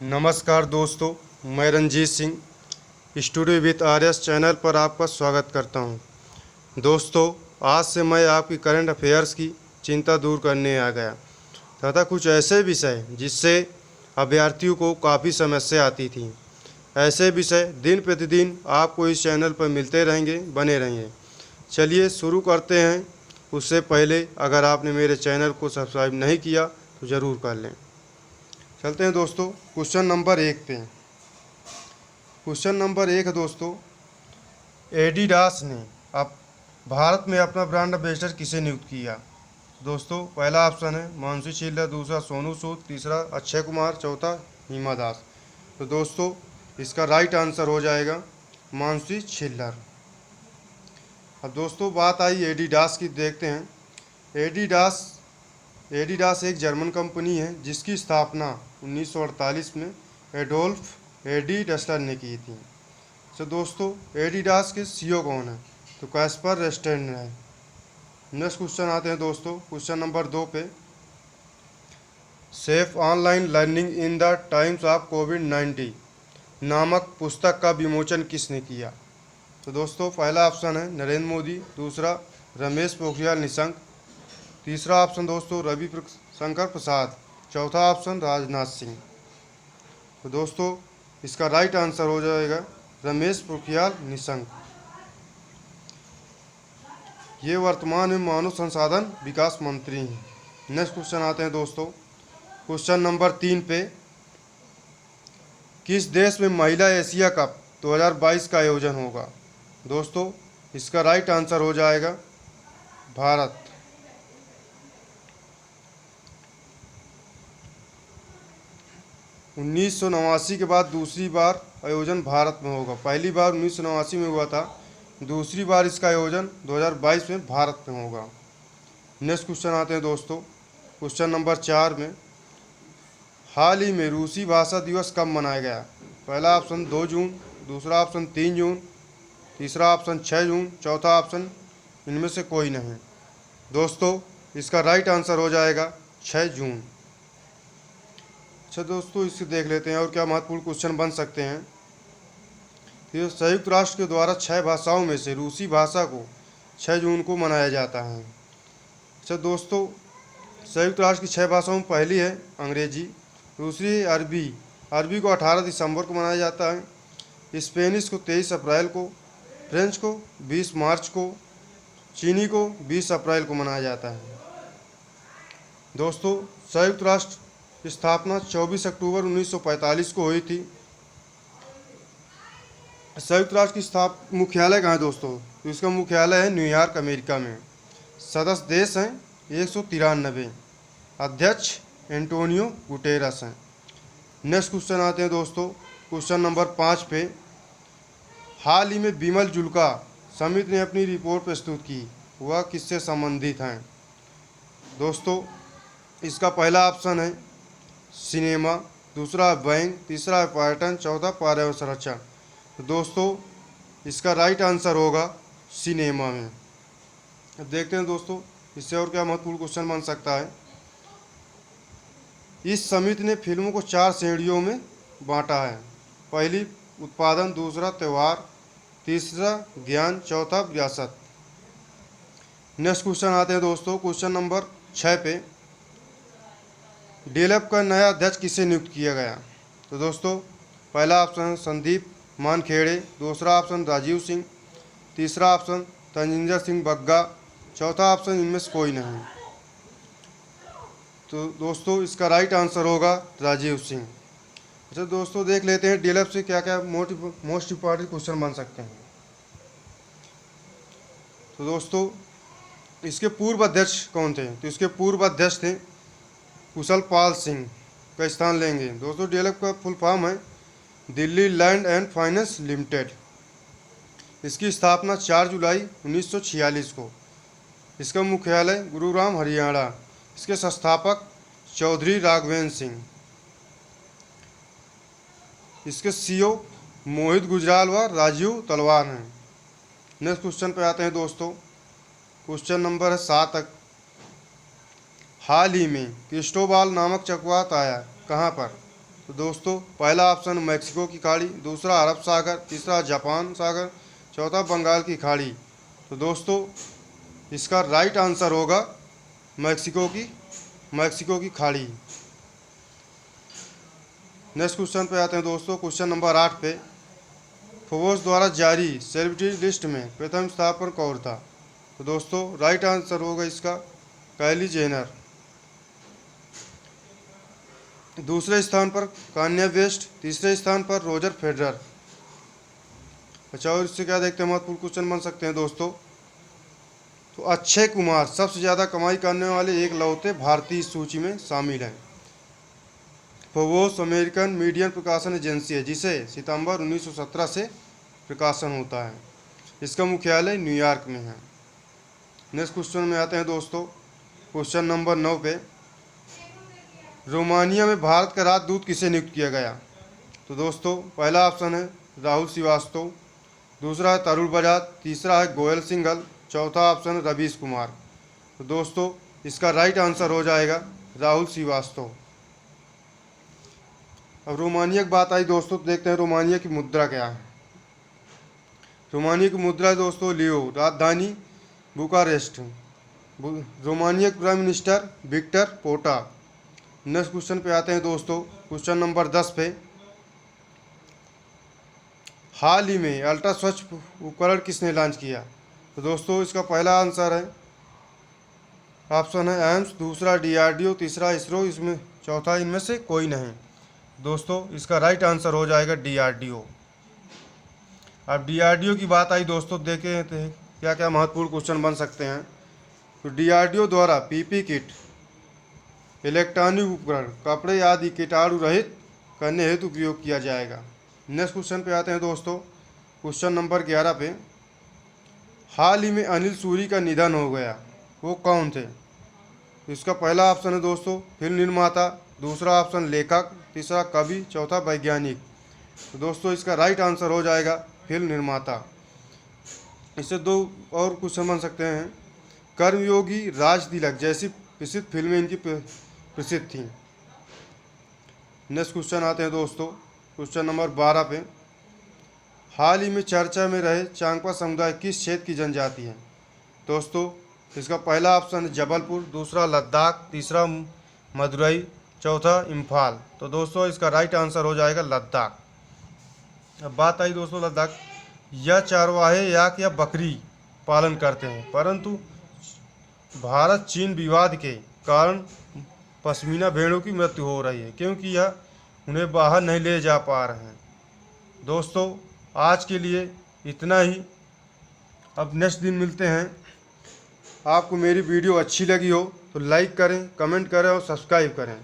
नमस्कार दोस्तों, मैं Ranjit Singh studio with Aryas channel पर आपका स्वागत करता हूं। दोस्तों, आज से मैं आपकी करंट अफेयर्स की चिंता दूर करने आ गया तथा कुछ ऐसे विषय जिससे अभ्यर्थियों को काफ़ी समस्या आती थी। ऐसे विषय दिन प्रतिदिन आपको इस चैनल पर मिलते रहेंगे, बने रहेंगे। चलिए शुरू करते हैं। उससे पहले अगर आपने मेरे चैनल को सब्सक्राइब नहीं किया तो ज़रूर कर लें। चलते हैं दोस्तों क्वेश्चन नंबर 1 पे। क्वेश्चन नंबर 1 है दोस्तों, एडिडास ने अब भारत में अपना ब्रांड एम्बेसडर किसे नियुक्त किया? दोस्तों, पहला ऑप्शन है मानसी छिल्लर, दूसरा सोनू सूद, तीसरा अक्षय कुमार, चौथा हिमा दास। तो दोस्तों, इसका राइट आंसर हो जाएगा मानसी छिल्लर। अब दोस्तों बात आई एडिडास की, देखते हैं। एडिडास एडिडास एक जर्मन कंपनी है जिसकी स्थापना 1948 में एडोल्फ एडी डस्टर ने की थी। तो दोस्तों, एडिडास के सीईओ कौन है? तो कैस्पर रेस्टेन है। नेक्स्ट क्वेश्चन आते हैं दोस्तों क्वेश्चन नंबर 2 पे। Safe online learning in the times of कोविड-19 नामक पुस्तक का विमोचन किसने किया? तो दोस्तों, पहला ऑप्शन है नरेंद्र मोदी, दूसरा रमेश पोखरियाल निशंक, तीसरा ऑप्शन दोस्तों रवि शंकर प्रसाद, चौथा ऑप्शन राजनाथ सिंह। तो दोस्तों, इसका राइट आंसर हो जाएगा रमेश पोखरियाल निशंक। ये वर्तमान में मानव संसाधन विकास मंत्री हैं। नेक्स्ट क्वेश्चन आते हैं दोस्तों क्वेश्चन नंबर 3 पे। किस देश में महिला एशिया कप 2022 का आयोजन होगा? दोस्तों, इसका राइट आंसर हो जाएगा भारत। उन्नीस के बाद दूसरी बार आयोजन भारत में होगा। पहली बार 1989 में हुआ था, दूसरी बार इसका आयोजन 2022 में भारत में होगा। नेक्स्ट क्वेश्चन आते हैं दोस्तों क्वेश्चन नंबर 4 में। हाल ही में रूसी भाषा दिवस कब मनाया गया? पहला ऑप्शन 2 जून, दूसरा ऑप्शन 3 जून, तीसरा ऑप्शन 6 जून, चौथा ऑप्शन इनमें से कोई नहीं। दोस्तों, इसका राइट आंसर हो जाएगा 6 जून। अच्छा दोस्तों, इससे देख लेते हैं और क्या महत्वपूर्ण क्वेश्चन बन सकते हैं। तो संयुक्त राष्ट्र के द्वारा 6 भाषाओं में से रूसी भाषा को 6 जून को मनाया जाता है। अच्छा दोस्तों, संयुक्त राष्ट्र की 6 भाषाओं में पहली है अंग्रेजी, दूसरी है अरबी। अरबी को 18 दिसंबर को मनाया जाता है, स्पेनिश को 23 अप्रैल को, फ्रेंच को 20 मार्च को, चीनी को 20 अप्रैल को मनाया जाता है। दोस्तों, संयुक्त राष्ट्र की स्थापना 24 अक्टूबर 1945 को हुई थी। संयुक्त राष्ट्र की मुख्यालय कहाँ है दोस्तों? तो इसका मुख्यालय है न्यूयॉर्क, अमेरिका में। सदस्य देश हैं 193। अध्यक्ष एंटोनियो गुटेरस हैं। नेक्स्ट क्वेश्चन आते हैं दोस्तों क्वेश्चन नंबर 5 पे। हाल ही में बिमल जुल्का समिति ने अपनी रिपोर्ट प्रस्तुत की, वह किससे संबंधित हैं? दोस्तों, इसका पहला ऑप्शन है सिनेमा, दूसरा बैंक, तीसरा पर्यटन, चौथा पर्यावरण संरक्षण। तो दोस्तों, इसका राइट आंसर होगा सिनेमा में। अब देखते हैं दोस्तों इससे और क्या महत्वपूर्ण क्वेश्चन बन सकता है। इस समिति ने फिल्मों को 4 श्रेणियों में बांटा है। पहली उत्पादन, दूसरा त्यौहार, तीसरा ज्ञान, चौथा विरासत। नेक्स्ट क्वेश्चन आते हैं दोस्तों क्वेश्चन नंबर 6 पे। डीएलएफ का नया अध्यक्ष किसे नियुक्त किया गया? तो दोस्तों, पहला ऑप्शन संदीप मानखेड़े, दूसरा ऑप्शन राजीव सिंह, तीसरा ऑप्शन तंजिंदर सिंह बग्गा, चौथा ऑप्शन इनमें से कोई नहीं। तो दोस्तों, इसका राइट आंसर होगा राजीव सिंह। अच्छा दोस्तों, देख लेते हैं डीएलएफ से क्या क्या मोस्ट इंपॉर्टेंट क्वेश्चन बन सकते हैं। तो दोस्तों, इसके पूर्व अध्यक्ष कौन थे? तो इसके पूर्व अध्यक्ष थे कुशल पाल सिंह का स्थान लेंगे। दोस्तों, डीएलएफ का फुल फॉर्म है Delhi land and finance limited. इसकी स्थापना 4 जुलाई 1946 को। इसका मुख्यालय गुरुग्राम, हरियाणा। इसके संस्थापक चौधरी राघवेंद्र सिंह। इसके सीईओ मोहित गुजराल व राजीव तलवार हैं। नेक्स्ट क्वेश्चन पे आते हैं दोस्तों क्वेश्चन नंबर है 7 तक। हाल ही में क्रिस्टोबाल नामक चक्रवात आया कहाँ पर? तो दोस्तों पहला ऑप्शन मैक्सिको की खाड़ी, दूसरा अरब सागर, तीसरा जापान सागर, चौथा बंगाल की खाड़ी। तो दोस्तों इसका राइट आंसर होगा मैक्सिको की खाड़ी। नेक्स्ट क्वेश्चन पे आते हैं दोस्तों। क्वेश्चन नंबर 8 पे, फोर्ब्स द्वारा जारी सेलिब्रिटी लिस्ट में प्रथम स्थान पर कौन था? तो दोस्तों राइट आंसर होगा इसका काइली जेनर। दूसरे स्थान पर कान्या वेस्ट, तीसरे स्थान पर रोजर फेडरर। अच्छा, और इससे क्या देखते हैं, महत्वपूर्ण क्वेश्चन बन सकते हैं दोस्तों। तो अक्षय कुमार सबसे ज़्यादा कमाई करने वाले एक लौते भारतीय इस सूची में शामिल हैं। फोर्ब्स अमेरिकन मीडिया प्रकाशन एजेंसी है जिसे सितंबर 1917 से प्रकाशन होता है। इसका मुख्यालय न्यूयॉर्क में है। नेक्स्ट क्वेश्चन में आते हैं दोस्तों। क्वेश्चन नंबर 9 पे, रोमानिया में भारत का राजदूत किसे नियुक्त किया गया? तो दोस्तों पहला ऑप्शन है राहुल श्रीवास्तव, दूसरा है तरुण बजाज, तीसरा है गोयल सिंघल, चौथा ऑप्शन है रवीश कुमार। तो दोस्तों इसका राइट आंसर हो जाएगा राहुल श्रीवास्तव। अब रोमानिया की बात आई दोस्तों, तो देखते हैं रोमानिया की मुद्रा क्या है। रोमानिया की मुद्रा है दोस्तों लियो, राजधानी बुकारेस्ट, रोमानिया के प्राइम मिनिस्टर विक्टर पोटा। नेक्स्ट क्वेश्चन पे आते हैं दोस्तों। क्वेश्चन नंबर 10 पे, हाल ही में अल्ट्रा स्वच्छ उपकरण किसने लॉन्च किया? तो दोस्तों इसका पहला आंसर है ऑप्शन है एम्स, दूसरा DRDO, तीसरा इसरो, इसमें चौथा इनमें से कोई नहीं। दोस्तों इसका राइट आंसर हो जाएगा DRDO। अब DRDO की बात आई दोस्तों, देखें तो क्या क्या महत्वपूर्ण क्वेश्चन बन सकते हैं। तो DRDO द्वारा PP किट, इलेक्ट्रॉनिक उपकरण, कपड़े आदि कीटाणु रहित करने हेतु उपयोग किया जाएगा। नेक्स्ट क्वेश्चन पे आते हैं दोस्तों। क्वेश्चन नंबर 11 पे, हाल ही में अनिल सूरी का निधन हो गया, वो कौन थे? इसका पहला ऑप्शन है दोस्तों फिल्म निर्माता, दूसरा ऑप्शन लेखक, तीसरा कवि, चौथा वैज्ञानिक। तो दोस्तों इसका राइट आंसर हो जाएगा फिल्म निर्माता। इससे दो और क्वेश्चन बन सकते हैं। कर्मयोगी, राज तिलक जैसी प्रसिद्ध फिल्में इनकी प्रसिद्ध थीं। नेक्स्ट क्वेश्चन आते हैं दोस्तों। क्वेश्चन नंबर 12 पे, हाल ही में चर्चा में रहे चांगपा समुदाय किस क्षेत्र की जनजाति है? दोस्तों इसका पहला ऑप्शन है जबलपुर, दूसरा लद्दाख, तीसरा मदुरई, चौथा इम्फाल। तो दोस्तों इसका राइट आंसर हो जाएगा लद्दाख। अब बात आई दोस्तों लद्दाख, यह चरवाहे याक या बकरी पालन करते हैं, परंतु भारत चीन विवाद के कारण पश्मीना भेड़ों की मृत्यु हो रही है क्योंकि यह उन्हें बाहर नहीं ले जा पा रहे हैं। दोस्तों आज के लिए इतना ही। अब नेक्स्ट दिन मिलते हैं। आपको मेरी वीडियो अच्छी लगी हो तो लाइक करें, कमेंट करें और सब्सक्राइब करें।